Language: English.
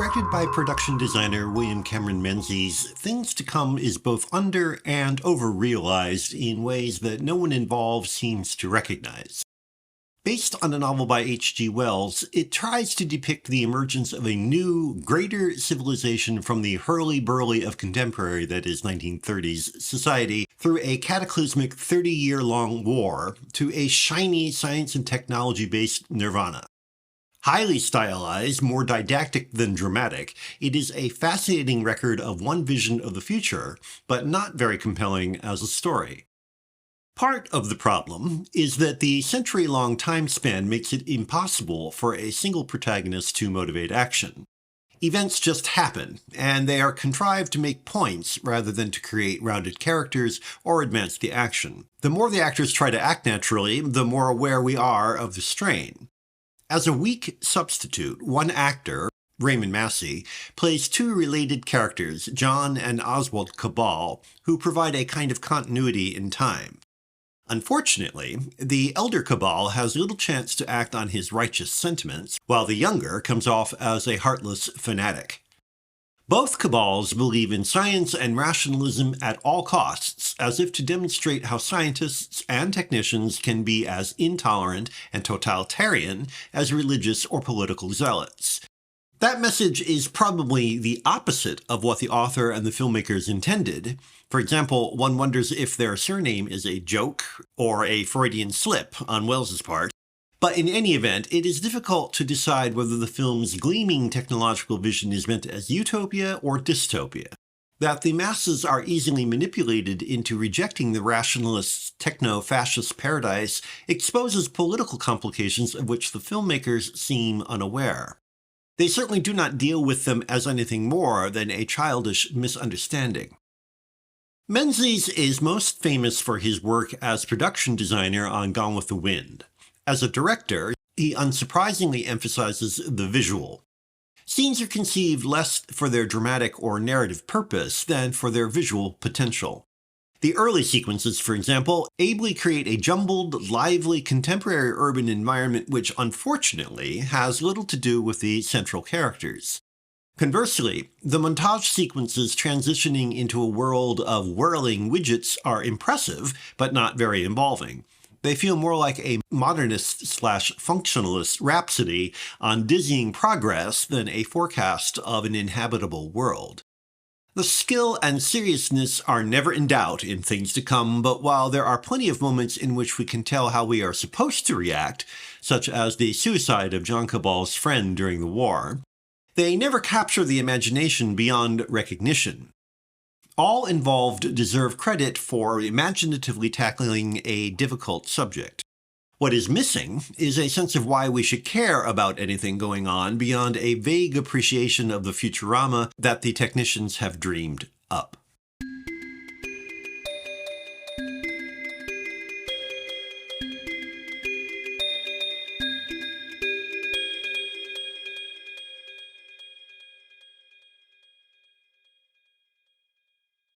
Directed by production designer William Cameron Menzies, Things to Come is both under- and over-realized in ways that no one involved seems to recognize. Based on a novel by H.G. Wells, it tries to depict the emergence of a new, greater civilization from the hurly-burly of contemporary, that is 1930s, society through a cataclysmic 30-year-long war to a shiny science and technology-based nirvana. Highly stylized, more didactic than dramatic, it is a fascinating record of one vision of the future, but not very compelling as a story. Part of the problem is that the century-long time span makes it impossible for a single protagonist to motivate action. Events just happen, and they are contrived to make points rather than to create rounded characters or advance the action. The more the actors try to act naturally, the more aware we are of the strain. As a weak substitute, one actor, Raymond Massey, plays two related characters, John and Oswald Cabal, who provide a kind of continuity in time. Unfortunately, the elder Cabal has little chance to act on his righteous sentiments, while the younger comes off as a heartless fanatic. Both Cabals believe in science and rationalism at all costs, as if to demonstrate how scientists and technicians can be as intolerant and totalitarian as religious or political zealots. That message is probably the opposite of what the author and the filmmakers intended. For example, one wonders if their surname is a joke or a Freudian slip on Wells's part. But in any event, it is difficult to decide whether the film's gleaming technological vision is meant as utopia or dystopia. That the masses are easily manipulated into rejecting the rationalist techno-fascist paradise exposes political complications of which the filmmakers seem unaware. They certainly do not deal with them as anything more than a childish misunderstanding. Menzies is most famous for his work as production designer on Gone with the Wind. As a director, he unsurprisingly emphasizes the visual. Scenes are conceived less for their dramatic or narrative purpose than for their visual potential. The early sequences, for example, ably create a jumbled, lively, contemporary urban environment which, unfortunately, has little to do with the central characters. Conversely, the montage sequences transitioning into a world of whirling widgets are impressive, but not very involving. They feel more like a modernist/functionalist rhapsody on dizzying progress than a forecast of an inhabitable world. The skill and seriousness are never in doubt in Things to Come, but while there are plenty of moments in which we can tell how we are supposed to react, such as the suicide of John Cabal's friend during the war, they never capture the imagination beyond recognition. All involved deserve credit for imaginatively tackling a difficult subject. What is missing is a sense of why we should care about anything going on beyond a vague appreciation of the Futurama that the technicians have dreamed up.